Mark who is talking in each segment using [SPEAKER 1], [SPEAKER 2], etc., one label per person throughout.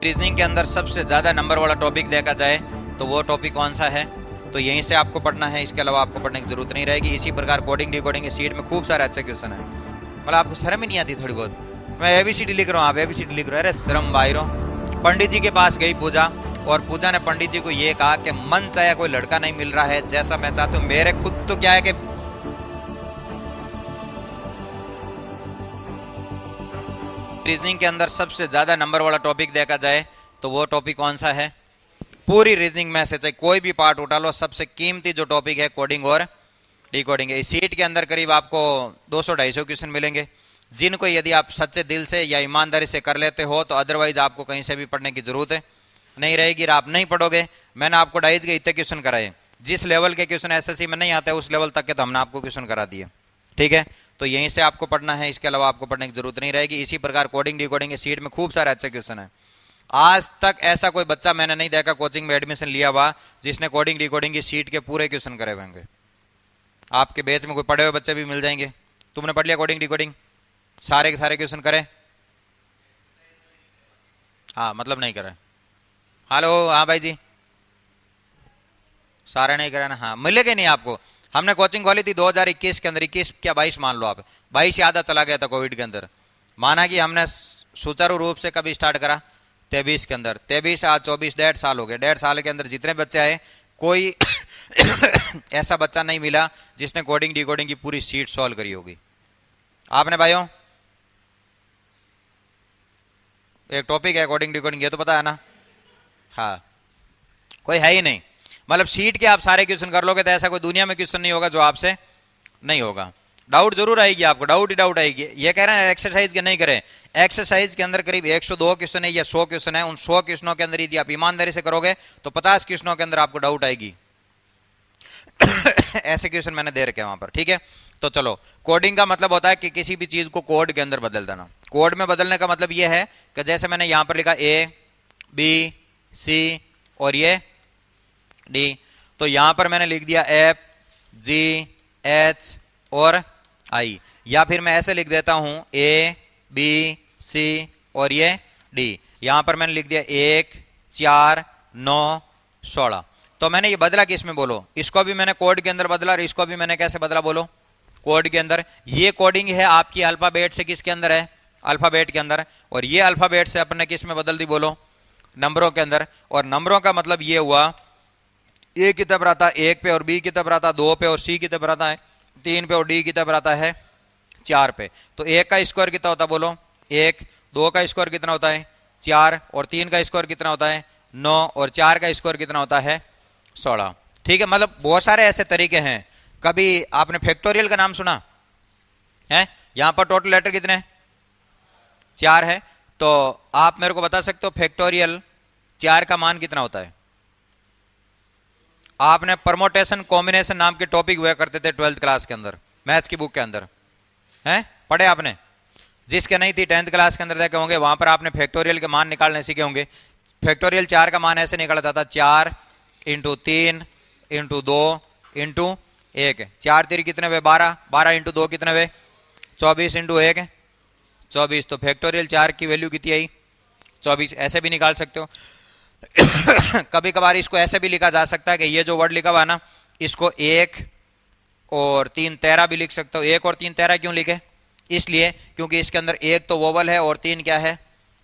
[SPEAKER 1] Reasoning के अंदर सबसे ज़्यादा नंबर वाला टॉपिक देखा जाए तो वो टॉपिक कौन सा है, तो यहीं से आपको पढ़ना है, इसके अलावा आपको पढ़ने की जरूरत नहीं रहेगी। इसी प्रकार कोडिंग डिकोडिंग की सीट में खूब सारे अच्छे क्वेश्चन है। मतलब आपको शर्म ही नहीं आती थोड़ी बहुत, मैं ABCD लिख रहा हूँ, आप ABCD लिख रहे हो, अरे शर्म भाई रो। पंडित जी के पास गई पूजा और पूजा ने पंडित जी को ये कहा कि मन चाहे कोई लड़का नहीं मिल रहा है जैसा मैं चाहती हूँ, मेरे खुद तो क्या है कि रीजनिंग के अंदर सबसे ज्यादा नंबर वाला टॉपिक देखा जाए तो वो टॉपिक कौन सा है। पूरी रीजनिंग में से चाहे कोई भी पार्ट उठा लो, सबसे कीमती जो टॉपिक है कोडिंग और डिकोडिंग है। इस सीट के अंदर करीब आपको 200-250 क्वेश्चन मिलेंगे, जिनको यदि आप सच्चे दिल से या ईमानदारी से कर लेते हो तो अदरवाइज आपको कहीं से भी पढ़ने की जरूरत नहीं रहेगी। आप नहीं पढ़ोगे, मैंने आपको 2.5 के इतने क्वेश्चन कराए, जिस लेवल के क्वेश्चन SSC में नहीं आते उस लेवल तक के तो हमने आपको क्वेश्चन करा दिए, ठीक है। तो यहीं से आपको पढ़ना है, इसके अलावा आपको पढ़ने की जरूरत नहीं रहेगी। इसी प्रकार कोडिंग डिकोडिंग के सीट में खूब सारे अच्छे क्वेश्चन है। आज तक ऐसा कोई बच्चा मैंने नहीं देखा कोचिंग में एडमिशन लिया हुआ जिसने कोडिंग डिकोडिंग की सीट के पूरे क्वेश्चन करे हुए होंगे। आपके बैच में कोई पढ़े हुए बच्चे भी मिल जाएंगे। तुमने पढ़ लिया कोडिंग डिकोडिंग, सारे के सारे क्वेश्चन करे? हाँ, मतलब नहीं करे। हेलो, हाँ भाई जी, सारे नहीं करे ना। हाँ, मिलेगा नहीं आपको। हमने कोचिंग खोली थी 2021 के अंदर, 21 क्या 22 मान लो आप, 22 आधा चला गया था कोविड के अंदर। माना कि हमने सुचारू रूप से कभी स्टार्ट करा 23 के अंदर, 23 आज 24, 1.5 साल हो गए। 1.5 साल के अंदर जितने बच्चे आए कोई ऐसा बच्चा नहीं मिला जिसने कोडिंग डिकोडिंग की पूरी सीट सॉल्व करी होगी। आपने भाइयों, एक टॉपिक है कोडिंग डिकोडिंग, ये तो पता है ना। हाँ, कोई है ही नहीं। मतलब सीट के आप सारे क्वेश्चन कर लोगे तो ऐसा कोई दुनिया में क्वेश्चन नहीं होगा जो आपसे नहीं होगा। डाउट जरूर आएगी आपको, डाउट ही डाउट आएगी। ये कह रहे हैं एक्सरसाइज के नहीं करें, एक्सरसाइज के अंदर करीब 102 क्वेश्चन है या 100 क्वेश्चन है। उन 100 क्वेश्चनों के अंदर यदि आप ईमानदारी से करोगे तो 50 क्वेश्चनों के अंदर आपको डाउट आएगी। ऐसे क्वेश्चन मैंने दे रखे हैं वहां पर, ठीक है। तो चलो, कोडिंग का मतलब होता है कि किसी भी चीज को कोड के अंदर बदल देना। कोड में बदलने का मतलब यह है कि जैसे मैंने यहां पर लिखा A, B, C और ये D, तो यहां पर मैंने लिख दिया F, G, H और I, या फिर मैं ऐसे लिख देता हूं A, B, C और ये D। यहां पर मैंने लिख दिया 1, 4, 9, 16। तो मैंने ये बदला किस में बोलो? इसको भी मैंने कोड के अंदर बदला और इसको भी मैंने कैसे बदला बोलो? कोड के अंदर। ये कोडिंग है आपकी अल्फाबेट से किसके अंदर है? अल्फाबेट के अंदर। और ये अल्फाबेट से अपने किस में बदल दी बोलो? नंबरों के अंदर। और नंबरों का मतलब ये हुआ A की तरफ आता है 1 पे और B की तरफ आता है 2 पे और C की तरफ आता है 3 पे और D की तरफ आता है 4 पे। तो 1 का स्क्वायर कितना होता है बोलो? 1। 2 का स्क्वायर कितना होता है? 4। और 3 का स्क्वायर कितना होता है? 9। और 4 का स्क्वायर कितना होता है? 16। ठीक है। मतलब बहुत सारे ऐसे तरीके हैं। कभी आपने फैक्टोरियल का नाम सुना है? यहां पर टोटल लेटर कितने? 4 है। तो आप मेरे को बता सकते हो फैक्टोरियल 4 का मान कितना होता है? आपने परमोटेशन कॉम्बिनेशन नाम के टॉपिक हुआ करते थे 12th क्लास के अंदर, मैथ्स की बुक के अंदर, हैं? पढ़े आपने? जिसके नहीं थी 10th क्लास के अंदर देखे होंगे, वहां पर आपने फैक्टोरियल के मान निकालने सीखे होंगे। फैक्टोरियल 4 का मान ऐसे निकाला जाता है 4 × 3 × 2 × 1। 4 3 कितने हुए? 12। 12 × 2 कितने हुए? 24 × 1 24। तो फैक्टोरियल 4 की वैल्यू कितनी आई? 24। ऐसे भी निकाल सकते हो। कभी कभार इसको ऐसे भी लिखा जा सकता है कि ये जो वर्ड लिखा हुआ है ना, इसको 1 और 3 13 भी लिख सकते हो। 1 और 3 13 क्यों लिखे? इसलिए क्योंकि इसके अंदर 1 तो वोवल है और 3 क्या है?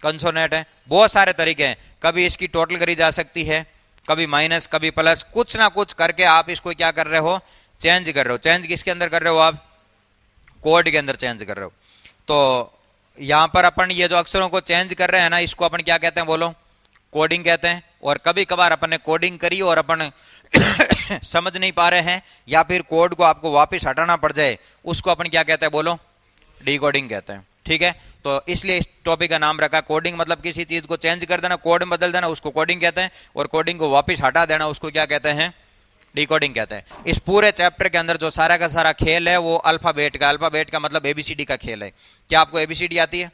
[SPEAKER 1] कंसोनेंट है। बहुत सारे तरीके हैं। कभी इसकी टोटल करी जा सकती है, कभी माइनस, कभी प्लस, कुछ ना कुछ करके आप इसको क्या कर रहे हो? चेंज कर रहे हो। चेंज किसके अंदर कर रहे हो आप? कोड के अंदर चेंज कर रहे हो। तो यहां पर अपन ये जो अक्षरों को चेंज कर रहे हैं ना, इसको अपन क्या कहते हैं बोलो? कोडिंग कहते हैं। और कभी कभार अपन ने कोडिंग करी और अपन समझ नहीं पा रहे हैं या फिर कोड को आपको वापस हटाना पड़ जाए, उसको अपन क्या कहते हैं बोलो? डिकोडिंग कहते हैं। ठीक है। तो इसलिए इस टॉपिक का नाम रखा कोडिंग। मतलब किसी चीज को चेंज कर देना, कोड में बदल देना, उसको कोडिंग कहते हैं। और कोडिंग को वापस हटा देना, उसको क्या कहते हैं? डिकोडिंग कहते हैं। इस पूरे चैप्टर के अंदर जो सारा का सारा खेल है वो अल्फाबेट का। अल्फाबेट का मतलब ABCD का खेल है। क्या आपको ABCD आती है?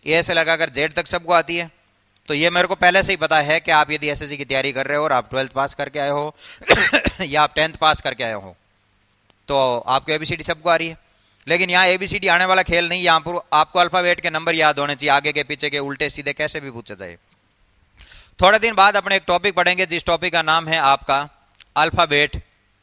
[SPEAKER 1] ए से लगाकर जेड तक सबको आती है? तो ये मेरे को पहले से ही पता है कि आप यदि SSC की तैयारी कर रहे हो और आप 12th पास करके आए हो या आप 10th पास करके आए हो तो आपको ABCD सबको आ रही है। लेकिन यहाँ ABCD आने वाला खेल नहीं। यहाँ पर आपको अल्फाबेट के नंबर याद होने चाहिए, आगे के पीछे के, उल्टे सीधे, कैसे भी पूछा जाए। थोड़े दिन बाद अपने एक टॉपिक पढ़ेंगे जिस टॉपिक का नाम है आपका अल्फाबेट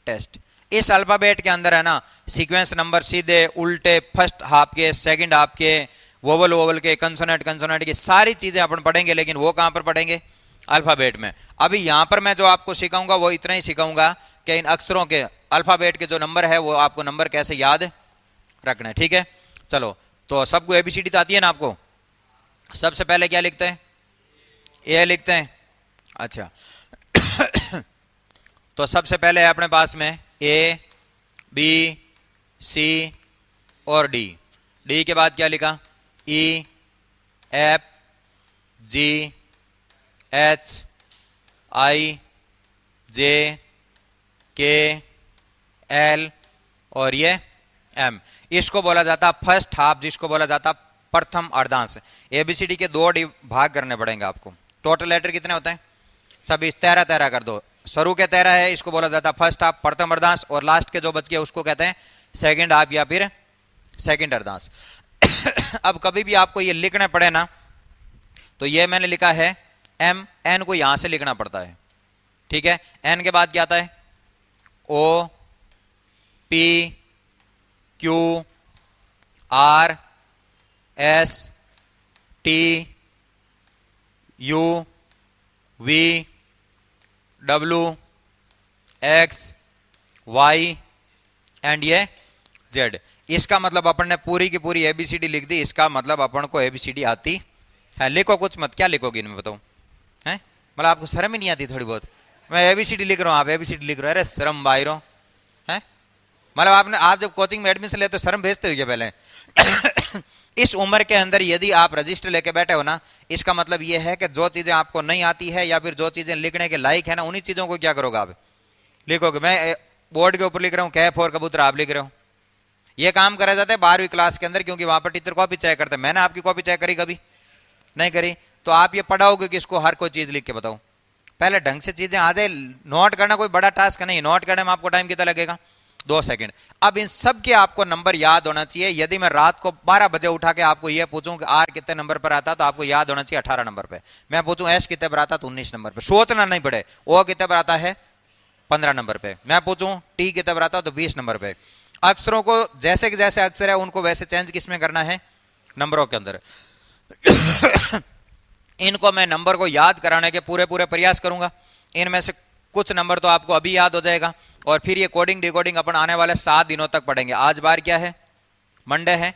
[SPEAKER 1] टेस्ट। इस अल्फाबेट के अंदर है ना सीक्वेंस नंबर सीधे उल्टे, फर्स्ट हाफ के, सेकंड हाफ के, वोवल वोवल के, कंसोनेंट कंसोनेंट की सारी चीजें अपन पढ़ेंगे, लेकिन वो कहां पर पढ़ेंगे? अल्फाबेट में। अभी यहां पर मैं जो आपको सिखाऊंगा वो इतना ही सिखाऊंगा कि इन अक्षरों के अल्फाबेट के जो नंबर है वो आपको नंबर कैसे याद रखना है, ठीक है। चलो, तो सबको एबीसीडी तो आती है ना आपको? सबसे पहले क्या लिखते हैं? ए लिखते हैं। अच्छा तो सबसे पहले है अपने पास में ए, बी, सी और डी। डी के बाद क्या लिखा? ई, एफ, जी, एच, आई, जे, के, एल और ये एम। इसको बोला जाता फर्स्ट हाफ, जिसको बोला जाता प्रथम अर्धांश। एबीसीडी के 2 भाग करने पड़ेंगे आपको। टोटल लेटर कितने होते हैं? 26। 13 13 कर दो। शुरू के 13 है, इसको बोला जाता फर्स्ट हाफ, प्रथम अर्धांश, और लास्ट के जो बच गया उसको कहते हैं सेकंड हाफ या फिर सेकंड अर्धांश। अब कभी भी आपको ये लिखना पड़े ना, तो ये मैंने लिखा है एम, एन को यहां से लिखना पड़ता है, ठीक है। एन के बाद क्या आता है? O, P, Q, R, S, T, U, V, W, X, Y and ये जेड। इसका मतलब अपन ने पूरी की पूरी एबीसीडी लिख दी। इसका मतलब अपन को एबीसीडी आती है। लिखो कुछ मत, क्या लिखोगे इनमें बताओ? हैं, मतलब आपको शर्म ही नहीं आती थोड़ी बहुत? मैं एबीसीडी लिख रहा हूं, आप एबीसीडी लिख रहे हो, अरे शर्म बाहर हो हैं। मतलब आप जब कोचिंग में एडमिशन लेते हो शर्म भेजते हो क्या पहले? इस उम्र के अंदर यदि आप रजिस्टर लेके बैठे हो ना, इसका मतलब यह है कि जो चीजें आपको नहीं आती है या फिर जो चीजें लिखने के लायक है ना, उन्हीं चीजों को क्या करोगे आप? लिखोगे। मैं बोर्ड के ऊपर लिख रहा हूं कैफ और कबूतर, आप लिख रहे हो। यह काम करा जाता है 12वीं क्लास के अंदर, क्योंकि वहां पर टीचर कॉपी चेक करते हैं। मैंने आपकी कॉपी चेक करी कभी? नहीं करी। तो आप ये पढ़ाओगे कि इसको हर कोई चीज लिख के बताओ? पहले ढंग से चीजें आ जाए। नोट करना कोई बड़ा टास्क नहीं। नोट करने में आपको टाइम कितना लगेगा? 2 सेकंड। अब इन सब के आपको नंबर याद होना चाहिए। यदि मैं रात को 12 बजे उठा के आपको यह पूछूं कि आर कितने नंबर पर आता, तो आपको याद होना चाहिए 18 नंबर पे। मैं पूछूं एस कितने पर आता, तो 19 नंबर पे। सोचना नहीं पड़े। ओ कितने पर आता है? 15 नंबर पे। मैं पूछूं टी कितने पर आता, तो 20 नंबर पे। अक्षरों को जैसे जैसे अक्षर है उनको वैसे चेंज किसमें करना है? नंबरों के अंदर। इनको मैं नंबर को याद कराने के पूरे प्रयास करूंगा। इनमें से कुछ नंबर तो आपको अभी याद हो जाएगा, और फिर ये कोडिंग डिकोडिंग अपन आने वाले 7 दिनों तक पढ़ेंगे। आज बार क्या है? मंडे है।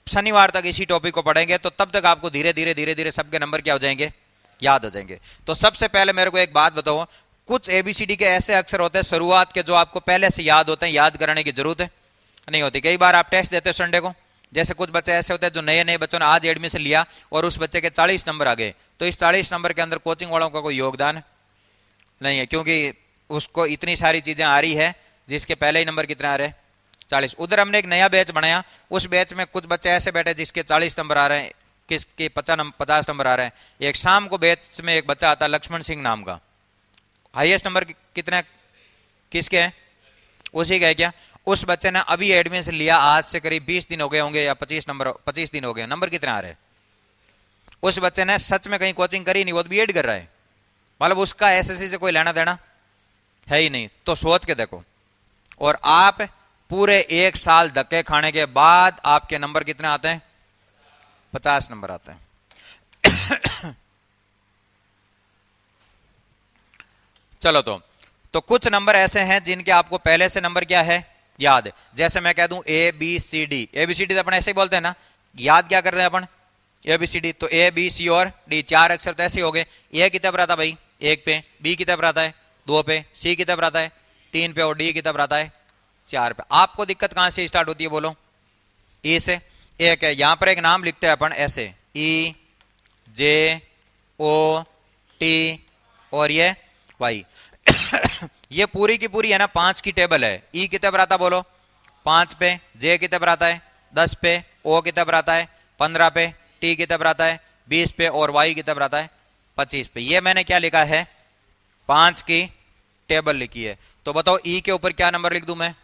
[SPEAKER 1] शनिवार तक इसी टॉपिक को पढ़ेंगे, तो तब तक आपको धीरे धीरे सबके नंबर क्या हो जाएंगे? याद हो जाएंगे। तो सबसे पहले मेरे को एक बात बताओ, कुछ एबीसीडी के ऐसे अक्षर होते हैं शुरुआत के जो आपको पहले से याद होते हैं, याद कराने की जरूरत है नहीं होती। कई बार आप टेस्ट देते हो संडे को, जैसे कुछ बच्चे ऐसे होते हैं जो नए नए बच्चों ने आज एडमिशन लिया और उस बच्चे के 40 नंबर आ गए, तो इस 40 नंबर के अंदर कोचिंग वालों का कोई योगदान नहीं है, क्योंकि उसको इतनी सारी चीजें आ रही है जिसके पहले ही नंबर कितने आ रहे हैं? 40। उधर हमने एक नया बैच बनाया, उस बैच में कुछ बच्चे ऐसे बैठे जिसके 40 नंबर आ रहे हैं, किसके 50 नंबर आ रहे हैं। एक शाम को बैच में एक बच्चा आता लक्ष्मण सिंह नाम का, हाईएस्ट नंबर कितने किसके हैं? उसी का है क्या? उस बच्चे ने अभी एडमिशन लिया, आज से करीब 20 दिन हो गए होंगे या 25 दिन हो गए। नंबर कितने आ रहे हैं? उस बच्चे ने सच में कहीं कोचिंग करी नहीं, वो तो बीएड कर रहा है। मतलब उसका एसएससी से कोई लेना देना है ही नहीं। तो सोच के देखो। और आप पूरे 1 साल धक्के खाने के बाद आपके नंबर कितने आते हैं? 50 नंबर आते हैं। चलो, तो कुछ नंबर ऐसे हैं जिनके आपको पहले से नंबर क्या है? याद। जैसे मैं कह दूं A B C D. ABCD तो अपन ऐसे ही बोलते हैं ना, याद क्या कर रहे हैं अपन? एबीसीडी। तो ए बी सी और डी 4 अक्षर तो ऐसे हो गए। ए कितने पर आता है भाई? 1 पे। बी कितने पर आता है? 2 पे। सी कितने पर आता है? 3 पे। और डी कितने पर आता है? 4 पे। आपको दिक्कत कहां से स्टार्ट होती है बोलो? ई से। एक है, यहां पर एक नाम लिखते हैं अपन ऐसे, ई जे ओ टी और ये वाई। ये पूरी की पूरी है ना 5 की टेबल है। ई कितने पर आता बोलो? 5 पे। जे कितने पर आता है? 10 पे। ओ कितने पर आता है? 15 पे। टी कितने पर आता है? 20 पे। और वाई कितने पर आता है? 25 पे। ये मैंने क्या लिखा है? 5 की टेबल लिखी है। तो बताओ ई के ऊपर क्या नंबर लिख दूं मैं?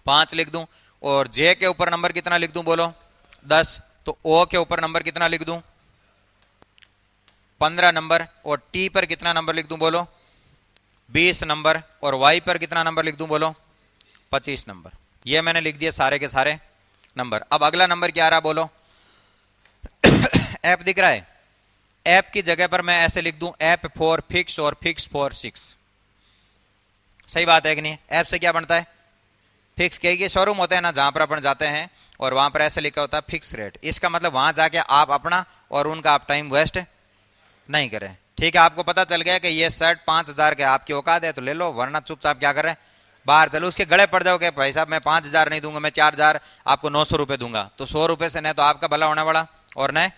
[SPEAKER 1] 5 लिख दूं। और जे के ऊपर नंबर कितना लिख दूं बोलो? 10। तो ओ के ऊपर नंबर कितना लिख दूं? 15 नंबर, और टी पर कितना नंबर लिख दूं बोलो 20 नंबर, और वाई पर कितना नंबर लिख दूं बोलो 25 नंबर। ये मैंने लिख दिए सारे के सारे नंबर। अब अगला नंबर क्या आ रहा बोलो एफ दिख रहा है, एफ की जगह पर मैं ऐसे लिख दूं एफ फॉर फिक्स और फिक्स फॉर 6। सही बात है कि नहीं? एफ से क्या बनता है फिक्स, के शोरूम होते हैं ना जहां पर अपन जाते हैं और वहां पर ऐसे लिखा होता है फिक्स रेट। इसका मतलब वहां जाके आप अपना और उनका आप टाइम वेस्ट नहीं करें। ठीक है, आपको पता चल गया कि ये शर्ट 5000 के आपकी औकात है तो ले लो, वरना चुपचाप क्या करें बाहर चलो, उसके गले पड़ जाओगे भाई साहब मैं 5000 नहीं दूंगा, मैं 4000 आपको 900 रुपए दूंगा, तो 100 रुपए से न तो आपका भला होने वाला और न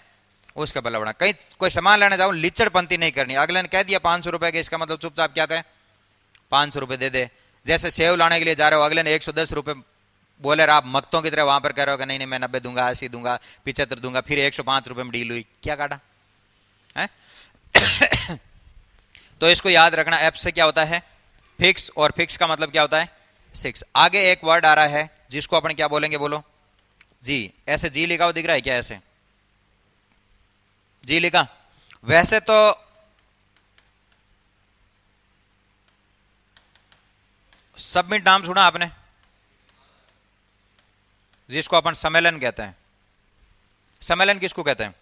[SPEAKER 1] उसका भला होना। कहीं कोई सामान लेने जाओ लिचड़पंती नहीं करनी, अगले ने कह दिया 500 रुपए के, इसका मतलब चुपचाप क्या करें 500 रुपए दे दे। जैसे सेव लाने के लिए जा रहे हो, अगले ने 110 रुपए बोले, आप मक्तों की तरह वहां पर कह रहे हो कि नहीं नहीं मैं 90 दूंगा, 80 दूंगा, 75 दूंगा, फिर 105 रुपए में डील हुई, क्या काटा है? तो इसको याद रखना, एफ से क्या होता है फिक्स, और फिक्स का मतलब क्या होता है 6। आगे एक वर्ड आ रहा है जिसको अपन क्या बोलेंगे बोलो जी। ऐसे जी लिखा हुआ दिख रहा है क्या? ऐसे जी लिखा, वैसे तो सबमिट नाम सुना आपने, जिसको अपन सम्मेलन कहते हैं। सम्मेलन किसको कहते हैं?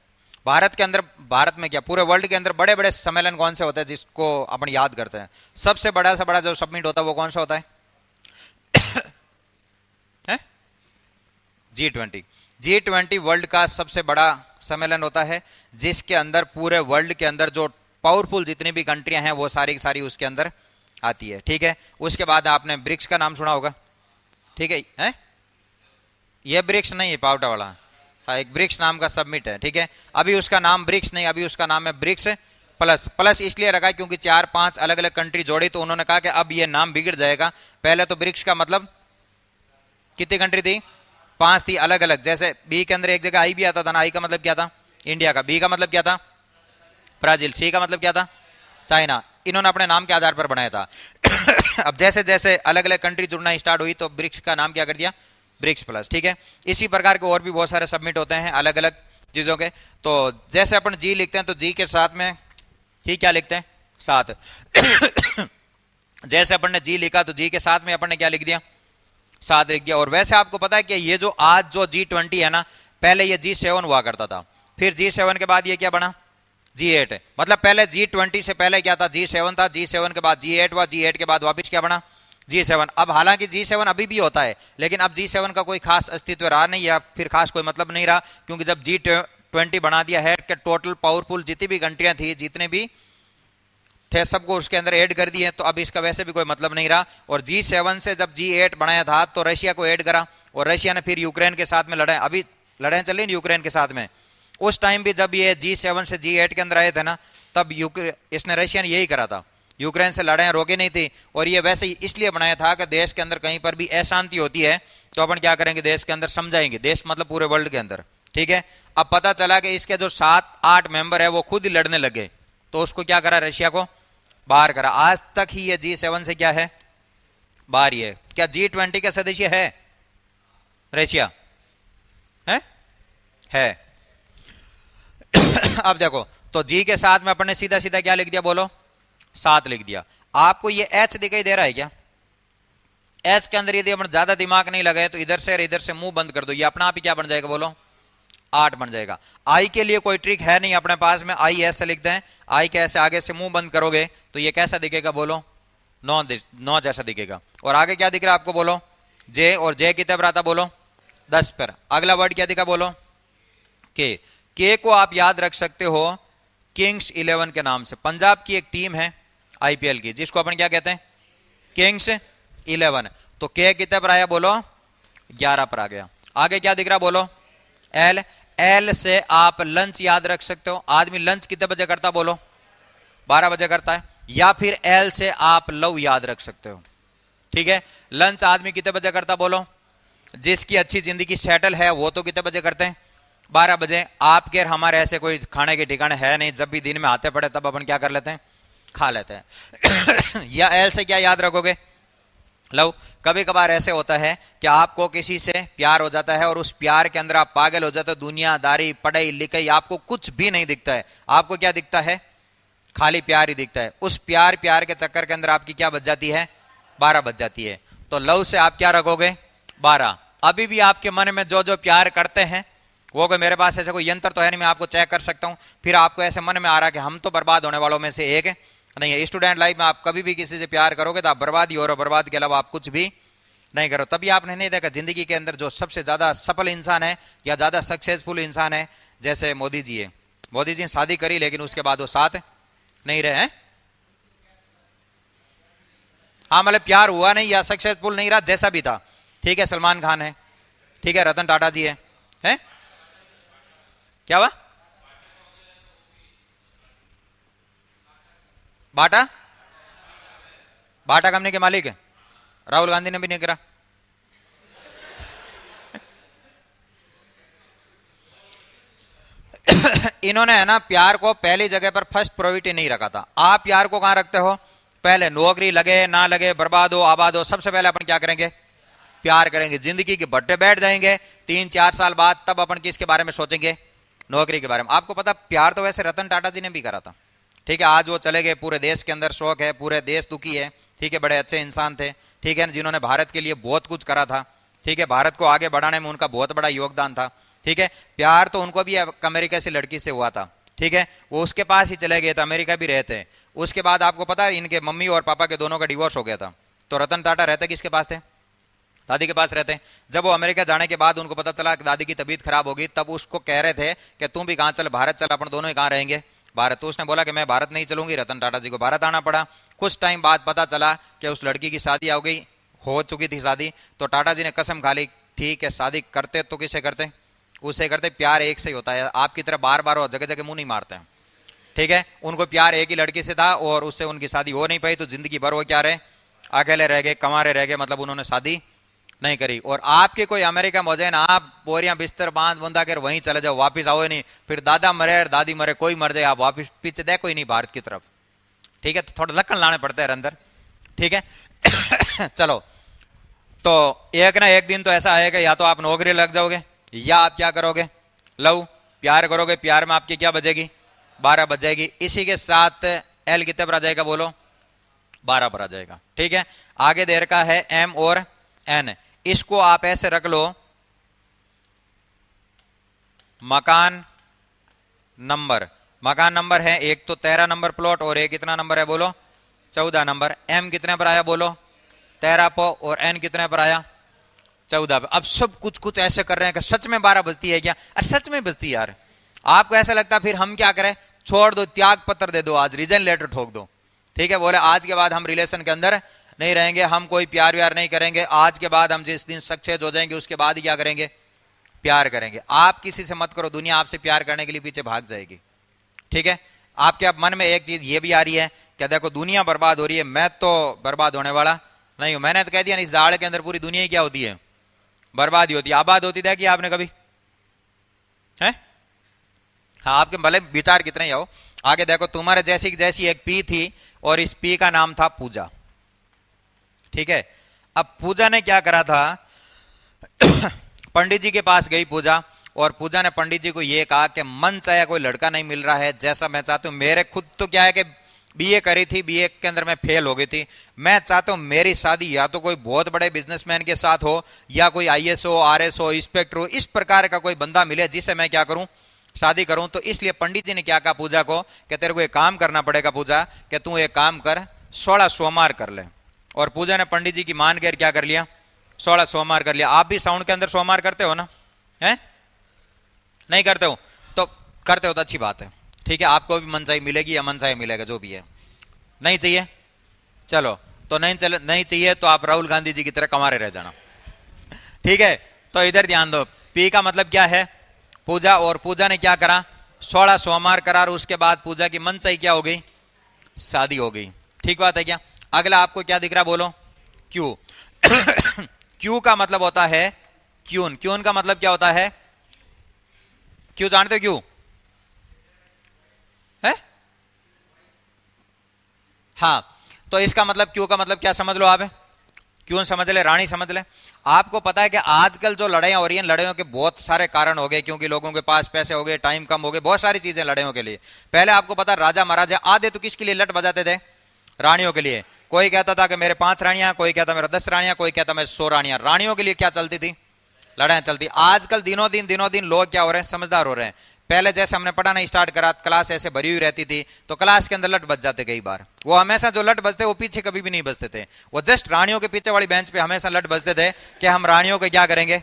[SPEAKER 1] भारत के अंदर, भारत में क्या पूरे वर्ल्ड के अंदर बड़े बड़े सम्मेलन कौन से होते हैं जिसको अपन याद करते हैं? सबसे बड़ा से बड़ा जो सबमिट होता है वो कौन सा होता है? G20। G20 वर्ल्ड का सबसे बड़ा सम्मेलन होता है जिसके अंदर पूरे वर्ल्ड के अंदर जो पावरफुल जितनी भी कंट्रियां हैं वो सारी की सारी उसके अंदर आती है। ठीक है, उसके बाद आपने ब्रिक्स का नाम सुना होगा। ठीक है, ये ब्रिक्स नहीं है पावटा वाला, एक ब्रिक्स नाम का सबमिट है। ठीक है, अभी उसका नाम ब्रिक्स नहीं, अभी उसका नाम है ब्रिक्स प्लस। प्लस इसलिए रखा क्योंकि 4-5 अलग अलग कंट्री जोड़ी, तो उन्होंने कहा कि अब ये नाम बिगड़ जाएगा। पहले तो ब्रिक्स का मतलब कितनी कंट्री थी? 5 थी अलग अलग। जैसे बी के अंदर एक जगह आई भी आता था ना, आई का मतलब क्या था इंडिया का, बी का मतलब क्या था ब्राजील, सी का मतलब क्या था चाइना। इन्होंने अपने नाम के आधार पर बनाया था। अब जैसे जैसे अलग अलग कंट्री जुड़ना स्टार्ट हुई तो ब्रिक्स का नाम क्या कर दिया ब्रिक्स प्लस। ठीक है, इसी प्रकार के और भी बहुत सारे सबमिट होते हैं अलग अलग चीजों के। तो जैसे अपन जी लिखते हैं तो जी के साथ में ही क्या लिखते हैं 7। जैसे अपन ने जी लिखा तो जी के साथ में अपन ने क्या लिख दिया 7 लिख दिया। और वैसे आपको पता है कि ये जो आज जो G20 है ना, पहले ये G7 हुआ करता था, फिर G7 के बाद ये क्या बना G8 है। मतलब पहले G20 से पहले क्या था G7 था, G7 के बाद G8 हुआ, G8 के बाद वापिस क्या बना G7। अब हालांकि G7 अभी भी होता है लेकिन अब G7 का कोई खास अस्तित्व रहा नहीं है, फिर खास कोई मतलब नहीं रहा, क्योंकि जब G20 बना दिया है कि टोटल पावरफुल जितनी भी कंट्रियां थी, जितने भी थे, सबको उसके अंदर ऐड कर दिए, तो अब इसका वैसे भी कोई मतलब नहीं रहा। और G7 से जब G8 बनाया था तो रशिया को ऐड करा, और रशिया ने फिर यूक्रेन के साथ में लड़ाई, अभी लड़ाई चल रही यूक्रेन के साथ में। उस टाइम भी जब ये G7 से G8 के अंदर आए थे ना, तब इसने रशिया ने यही करा था, यूक्रेन से लड़ाई रोकी नहीं थी। और ये वैसे ही इसलिए बनाया था कि देश के अंदर कहीं पर भी अशांति होती है तो अपन क्या करेंगे देश के अंदर समझाएंगे, देश मतलब पूरे वर्ल्ड के अंदर। ठीक है, अब पता चला कि इसके जो 7-8 मेंबर है वो खुद ही लड़ने लगे, तो उसको क्या करा रशिया को बाहर करा। आज तक ही ये G7 से क्या है बाहर ही है। क्या G20 का सदस्य है रशिया? है। अब देखो तो जी के साथ में अपन ने सीधा सीधा क्या लिख दिया बोलो 7 लिख दिया। आपको ये एच दिखाई दे रहा है क्या? एच के अंदर यदि अपन ज्यादा दिमाग नहीं लगाए तो इधर से और इधर से मुंह बंद कर दो, ये अपना आप ही क्या बन जाएगा बोलो 8 बन जाएगा। आई के लिए कोई ट्रिक है नहीं अपने पास में, आई ऐसे लिखते हैं, आई के ऐसे आगे से मुंह बंद करोगे तो ये कैसा दिखेगा बोलो 9 जैसा दिखेगा। और आगे क्या दिख रहा है आपको बोलो जे, और जे कितने पर आता बोलो 10 पर। अगला वर्ड क्या दिखा बोलो के को आप याद रख सकते हो किंग्स 11 के नाम से। पंजाब की एक टीम है आईपीएल की जिसको अपन क्या कहते हैं किंग्स 11। तो के कितने पर आया बोलो 11 पर आ गया। आगे क्या दिख रहा बोलो एल, एल से आप लंच याद रख सकते हो। आदमी लंच कितने बजे करता बोलो 12 बजे करता है। या फिर एल से आप लव याद रख सकते हो। ठीक है, लंच आदमी कितने बजे करता बोलो, जिसकी अच्छी जिंदगी सेटल है वो तो कितने बजे करते हैं 12 बजे। आपके और हमारे ऐसे कोई खाने के ठिकाने है नहीं, जब भी दिन में आते पड़े तब अपन क्या कर लेते हैं खा लेते हैं। या एल से क्या याद रखोगे लव। कभी कभार ऐसे होता है कि आपको किसी से प्यार हो जाता है और उस प्यार के अंदर आप पागल हो जाते हो, दुनियादारी पढ़ाई लिखाई आपको कुछ भी नहीं दिखता है, आपको क्या दिखता है खाली प्यार ही दिखता है। उस प्यार प्यार के चक्कर के अंदर आपकी क्या बच जाती है? 12 बच जाती है। तो लव से आप क्या रखोगे? 12। अभी भी आपके मन में जो जो प्यार करते हैं वो, कोई मेरे पास ऐसा कोई यंत्र तो है नहीं, मैं आपको चेक कर सकता हूं। फिर आपको ऐसे मन में आ रहा है कि हम तो बर्बाद होने वालों में से एक है, नहीं है। स्टूडेंट लाइफ में आप कभी भी किसी से प्यार करोगे तो आप बर्बाद ही हो रहे हो, बर्बाद के अलावा आप कुछ भी नहीं करो। तभी आपने नहीं देखा जिंदगी के अंदर जो सबसे ज्यादा सफल इंसान है या ज्यादा सक्सेसफुल इंसान है, जैसे मोदी जी है। मोदी जी ने शादी करी लेकिन उसके बाद वो साथ नहीं रहे हैं। हाँ, मतलब प्यार हुआ नहीं या सक्सेसफुल नहीं रहा, जैसा भी था, ठीक है। सलमान खान है, ठीक है। रतन टाटा जी है? क्या हुआ? बाटा, बाटा कंपनी के मालिक है। राहुल गांधी ने भी नहीं करा। इन्होंने है ना प्यार को पहली जगह पर फर्स्ट प्रायोरिटी नहीं रखा था। आप प्यार को कहां रखते हो? पहले नौकरी लगे ना लगे, बर्बाद हो आबाद हो, सबसे पहले अपन क्या करेंगे? प्यार करेंगे। जिंदगी के भट्टे बैठ जाएंगे 3-4 साल बाद, तब अपन किसके बारे में सोचेंगे? नौकरी के बारे में। आपको पता प्यार तो वैसे रतन टाटा जी ने भी करा था, ठीक है। आज वो चले गए, पूरे देश के अंदर शोक है, पूरे देश दुखी है, ठीक है। बड़े अच्छे इंसान थे, ठीक है, जिन्होंने भारत के लिए बहुत कुछ करा था, ठीक है। भारत को आगे बढ़ाने में उनका बहुत बड़ा योगदान था, ठीक है। प्यार तो उनको भी अमेरिका से लड़की से हुआ था, ठीक है। वो उसके पास ही चले गए थे, अमेरिका भी रहते हैं। उसके बाद आपको पता है इनके मम्मी और पापा के दोनों का डिवोर्स हो गया था। तो रतन टाटा रहते किसके पास थे? दादी के पास रहते हैं। जब वो अमेरिका जाने के बाद उनको पता चला कि दादी की तबीयत खराब होगी, तब उसको कह रहे थे कि तुम भी कहां चल, भारत चल, अपन दोनों ही कहां रहेंगे? भारत। तो उसने बोला कि मैं भारत नहीं चलूंगी। रतन टाटा जी को भारत आना पड़ा। कुछ टाइम बाद पता चला कि उस लड़की की शादी हो चुकी थी शादी। तो टाटा जी ने कसम खा ली थी कि शादी करते तो किसे करते? उससे करते। प्यार एक से ही होता है, आपकी तरह बार बार और जगह जगह मुंह नहीं मारते हैं, ठीक है। उनको प्यार एक ही लड़की से था और उससे उनकी शादी हो नहीं पाई, तो जिंदगी भर वो क्या रहे? अकेले रह गए, कमारे रह गए, मतलब उन्होंने शादी नहीं करी। और आपके कोई अमेरिका मौजे ना, आप बोरियां बिस्तर बांध बंधा कर वहीं चले जाओ, वापिस आओ ही नहीं। फिर दादा मरे और दादी मरे, कोई मर जाए, आप वापिस पीछे देखो ही नहीं भारत की तरफ, ठीक है। तो थोड़ा लक्कड़ लाने पड़ते हैं अंदर, ठीक है। चलो, तो एक ना एक दिन तो ऐसा आएगा, या तो आप नौकरी लग जाओगे या आप क्या करोगे? लव, प्यार करोगे। प्यार में आपकी क्या बजेगी? 12 बज जाएगी। इसी के साथ एल कितने पर आ जाएगा? बोलो। 12 पर आ जाएगा, ठीक है। आगे देर का है एम और एन। इसको आप ऐसे रख लो, मकान नंबर। मकान नंबर है एक तो 13 नंबर प्लॉट, और एक कितना नंबर है? बोलो 14 नंबर। एम कितने पर आया? बोलो 13 पर। और एन कितने पर आया? 14 पर। अब सब कुछ कुछ ऐसे कर रहे हैं कि सच में 12 बजती है क्या? अरे सच में बजती है यार। आपको ऐसा लगता है फिर हम क्या करें? छोड़ दो, त्याग पत्र दे दो, आज रिजाइन लेटर ठोक दो, ठीक है। बोले आज के बाद हम रिलेशन के अंदर नहीं रहेंगे, हम कोई प्यार व्यार नहीं करेंगे। आज के बाद हम जिस दिन सक्सेस हो जाएंगे उसके बाद ही क्या करेंगे? प्यार करेंगे। आप किसी से मत करो, दुनिया आपसे प्यार करने के लिए पीछे भाग जाएगी, ठीक है। आपके अब मन में एक चीज ये भी आ रही है कि देखो दुनिया बर्बाद हो रही है, मैं तो बर्बाद होने वाला नहीं हूं। मैंने तो कह दिया, इस जाड़ के अंदर पूरी दुनिया ही क्या होती है? बर्बाद ही होती है। आबाद होती देखी आपने कभी? है? हाँ, आपके भले विचार कितने ही हो। आगे देखो, तुम्हारे जैसी जैसी एक पी थी और इस पी का नाम था पूजा, ठीक है। अब पूजा ने क्या करा था? पंडित जी के पास गई पूजा, और पूजा ने पंडित जी को यह कहा कि मन चाहे कोई लड़का नहीं मिल रहा है जैसा मैं चाहती हूँ। मेरे खुद तो क्या है कि बीए करी थी, बीए के अंदर मैं फेल हो गई थी। मैं चाहता हूं मेरी शादी या तो कोई बहुत बड़े बिजनेसमैन के साथ हो, या कोई आईएएस हो, आरएस हो, इंस्पेक्टर हो, इस प्रकार का कोई बंदा मिले जिसे मैं क्या करूं? शादी करूं। तो इसलिए पंडित जी ने क्या कहा पूजा को कि तेरे को एक काम करना पड़ेगा पूजा, कि तू एक काम कर, 16 सोमवार कर ले। और पूजा ने पंडित जी की मान कर क्या कर लिया? 16 सोमवार कर लिया। आप भी साउंड के अंदर सोमवार करते हो ना? है? नहीं करते हो? तो करते हो तो अच्छी बात है, ठीक है। आपको भी मनचाही मिलेगी या मनचाही मिलेगा, जो भी है। नहीं चाहिए? चलो, तो नहीं चाहिए तो आप राहुल गांधी जी की तरह कमारे रह जाना, ठीक है। तो इधर ध्यान दो, पी का मतलब क्या है? पूजा। और पूजा ने क्या करा? 16 सोमवार करा, और उसके बाद पूजा की मनचाही क्या हो गई? शादी हो गई। ठीक बात है क्या? अगला आपको क्या दिख रहा? बोलो क्यू। क्यू का मतलब होता है क्यून। क्यून का मतलब क्या होता है? क्यों जानते हो? क्यों है? हाँ, तो इसका मतलब क्यू का मतलब क्या समझ लो आप? क्यों समझ ले, रानी समझ ले। आपको पता है कि आजकल जो लड़ाइयां हो रही हैं, लड़ाइयों के बहुत सारे कारण हो गए, क्योंकि लोगों के पास पैसे हो गए, टाइम कम हो गए, बहुत सारी चीजें लड़ाइयों के लिए। पहले आपको पता, राजा महाराजा आधे तो किसके लिए लट बजाते थे? रानियों के लिए। कोई कहता था कि मेरे 5 रानियां, कोई कहता मेरा 10 रानियां, कोई कहता मेरे 100 रानियां। रानियों के लिए क्या चलती थी? लड़ाइयां चलती। आजकल दिनों दिन लोग क्या हो रहे हैं? समझदार हो रहे हैं। पहले जैसे हमने पढ़ाना स्टार्ट करा, क्लास ऐसे भरी हुई रहती थी, तो क्लास के अंदर लट बज जाते कई बार। वो हमेशा जो लट बजते वो पीछे कभी भी नहीं बजते थे, वो जस्ट रानियों के पीछे वाली बेंच पे हमेशा लट बजते थे कि हम रानियों के क्या करेंगे?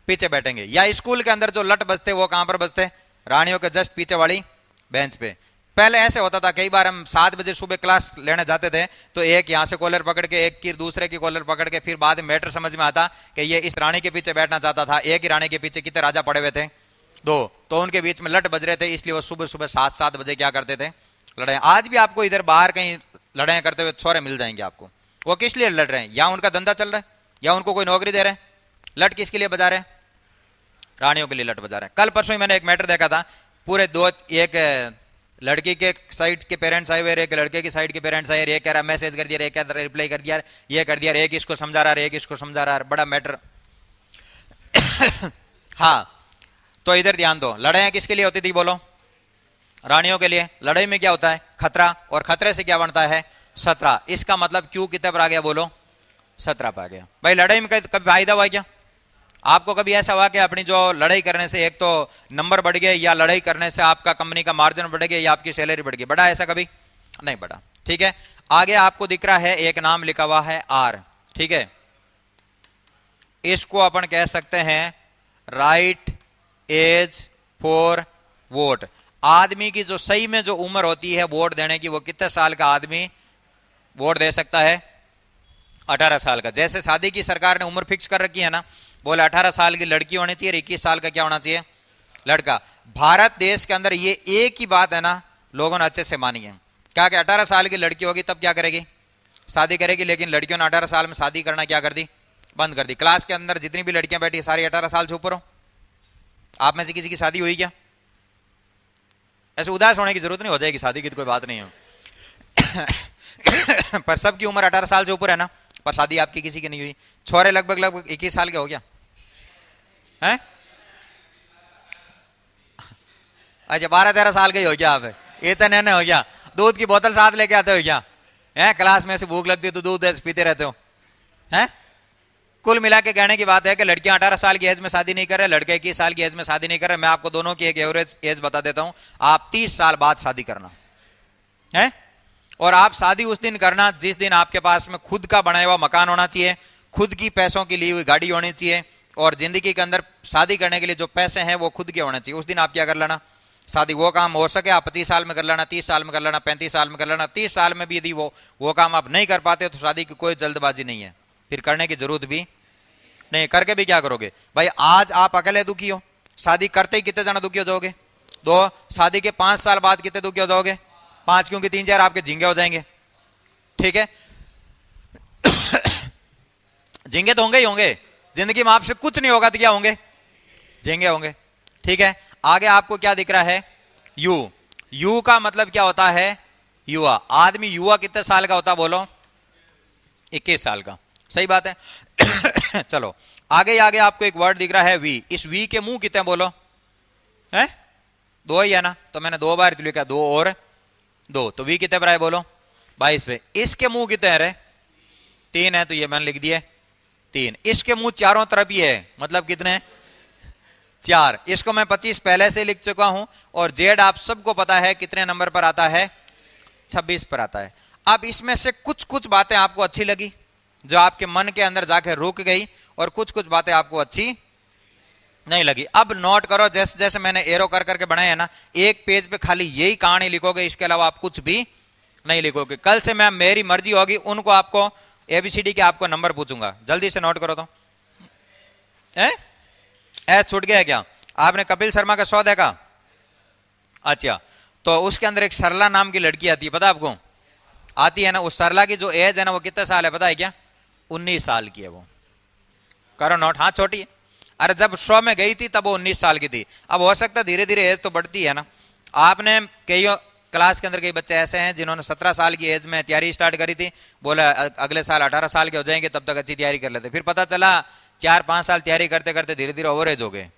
[SPEAKER 1] पीछे बैठेंगे। या स्कूल के अंदर जो लट बजते वो कहां पर बजते? रानियों के जस्ट पीछे वाली बेंच पे। पहले ऐसे होता था, कई बार हम 7 बजे सुबह क्लास लेने जाते थे, तो एक यहां से कॉलर पकड़ के, एक की दूसरे की कॉलर पकड़ के, फिर बाद में मैटर समझ में आता कि ये इस रानी के पीछे बैठना चाहता था। एक ही रानी के पीछे कितने राजा पड़े हुए थे? 2। तो उनके बीच में लट बज रहे थे, इसलिए वो सुबह सुबह 7 बजे क्या करते थे? लड़ाई। आज भी आपको इधर बाहर कहीं लड़ाई करते हुए छोरे मिल जाएंगे आपको। वो किस लिए लड़ रहे हैं? या उनका धंधा चल रहा है, या उनको कोई नौकरी दे रहे हैं। लट किसके लिए बजा रहे हैं? रानियों के लिए लट बजा रहे हैं। कल परसों ही मैंने एक मैटर देखा था, पूरे एक लड़की के साइड के पेरेंट्स आए हुए, एक लड़के की साइड के पेरेंट्स आए, एक कह रहा मैसेज कर दिया, एक कह रहा रिप्लाई कर दिया, ये कर दिया, एक इसको समझा रहा है, एक इसको समझा रहा है। बड़ा मैटर। हाँ, तो इधर ध्यान दो, लड़ाइयां किसके लिए होती थी? बोलो, रानियों के लिए। लड़ाई में क्या होता है? खतरा, और खतरे से क्या बनता है? सतरा। इसका मतलब क्यों कितने पर आ गया? बोलो, 17 पर आ गया। भाई लड़ाई में कभी फायदा हुआ क्या? आपको कभी ऐसा हुआ कि अपनी जो लड़ाई करने से एक तो नंबर बढ़ गए, या लड़ाई करने से आपका कंपनी का मार्जिन बढ़ गया, या आपकी सैलरी बढ़ गई? बढ़ा ऐसा कभी? नहीं बढ़ा। ठीक है, आगे आपको दिख रहा है एक नाम लिखा हुआ है आर। ठीक है, इसको अपन कह सकते हैं राइट एज फॉर वोट। आदमी की जो सही में जो उम्र होती है वोट देने की, वो कितने साल का आदमी वोट दे सकता है? 18 साल का। जैसे शादी की सरकार ने उम्र फिक्स कर रखी है ना, बोले 18 साल की लड़की होनी चाहिए, 21 साल का क्या होना चाहिए? लड़का। भारत देश के अंदर ये एक ही बात है ना, लोगों ने अच्छे से मानी है। क्या कि 18 साल की लड़की होगी तब क्या करेगी? शादी करेगी। लेकिन लड़कियों ने 18 साल में शादी करना क्या कर दी? बंद कर दी। क्लास के अंदर जितनी भी लड़कियां बैठी सारी 18 साल से ऊपर हो। आप में से किसी की शादी हुई क्या? ऐसे उदास होने की जरूरत नहीं, हो जाएगी शादी की तो कोई बात नहीं है। पर सबकी उम्र 18 साल से ऊपर है ना, पर शादी आपकी किसी की नहीं हुई। छोरे लगभग 21 साल के हो गया है? अच्छा, 12-13 साल के ही हो गया। आप इतने ने हो गया, दूध की बोतल साथ लेके आते हो क्या? है क्लास में से भूख लगती तो दूध पीते रहते हो हैं? कुल मिला के कहने की बात है कि लड़कियां 18 साल की एज में शादी नहीं कर रहे, लड़के 21 साल की एज में शादी नहीं कर रहे। मैं आपको दोनों की एक एवरेज एज बता देता हूं। आप 30 साल बाद शादी करना है, और आप शादी उस दिन करना जिस दिन आपके पास में खुद का बनाया हुआ मकान होना चाहिए, खुद की पैसों की ली हुई गाड़ी होनी चाहिए, और जिंदगी के अंदर शादी करने के लिए जो पैसे हैं वो खुद के होने चाहिए। उस दिन आप क्या कर लेना? शादी। वो काम हो सके आप 25 साल में कर लेना, 30 साल में कर लेना, 35 साल में कर लेना। 30 साल में भी यदि वो काम आप नहीं कर पाते तो शादी की कोई जल्दबाजी नहीं है, फिर करने की जरूरत भी नहीं। करके भी क्या करोगे भाई? आज आप अकेले दुखी हो, शादी करते ही कितने जना दुखी हो जाओगे? 2। शादी के 5 साल बाद कितने दुखी हो जाओगे? 5, क्योंकि 3-4 आपके झींगे हो जाएंगे। ठीक है, झींगे तो होंगे ही होंगे। जिंदगी में आपसे कुछ नहीं होगा तो क्या होंगे? झींगे होंगे। ठीक है, आगे आपको क्या दिख रहा है? यू। यू का मतलब क्या होता है? युवा। आदमी युवा कितने साल का होता? बोलो, 21 साल का। सही बात है। चलो आगे आपको एक वर्ड दिख रहा है वी। इस वी के मुंह कितने? बोलो, है 2 ही है ना, तो मैंने 2 बार लिखा, 2 और 2, तो वी कितने पर आए? बोलो, 22 पे। इसके मुंह कितने हैं रे? 3 है, तो ये मैंने लिख दिए 3। इसके मुंह चारों तरफ ही है, मतलब कितने? 4। इसको मैं 25 पहले से लिख चुका हूं, और जेड आप सबको पता है कितने नंबर पर आता है? 26 पर आता है। अब इसमें से कुछ बातें आपको अच्छी लगी, जो आपके मन के अंदर जाके रुक गई, और कुछ बातें आपको अच्छी नहीं लगी। अब नोट करो, जैसे जैसे मैंने एरो कर करके बनाए है ना, एक पेज पे खाली यही कहानी लिखोगे, इसके अलावा आप कुछ भी नहीं लिखोगे। कल से मैं, मेरी मर्जी होगी, उनको आपको ABCD के आपको नंबर पूछूंगा। जल्दी से नोट करो। तो एस छूट गया क्या? आपने कपिल शर्मा का शो देखा? अच्छा, तो उसके अंदर एक सरला नाम की लड़की आती है, पता आपको? आती है ना, उस सरला की जो एज है ना वो कितने साल है पता है क्या? 19 साल की है वो। करो नोट। हाँ, छोटी है। अरे जब शो में गई थी तब वो 19 साल की थी। अब हो सकता धीरे धीरे एज तो बढ़ती है ना। आपने कई क्लास के अंदर कई बच्चे ऐसे हैं जिन्होंने 17 साल की एज में तैयारी स्टार्ट करी थी, बोला अगले साल 18 साल के हो जाएंगे तब तक अच्छी तैयारी कर लेते, फिर पता चला 4-5 साल तैयारी करते करते धीरे धीरे ओवरेज हो गए।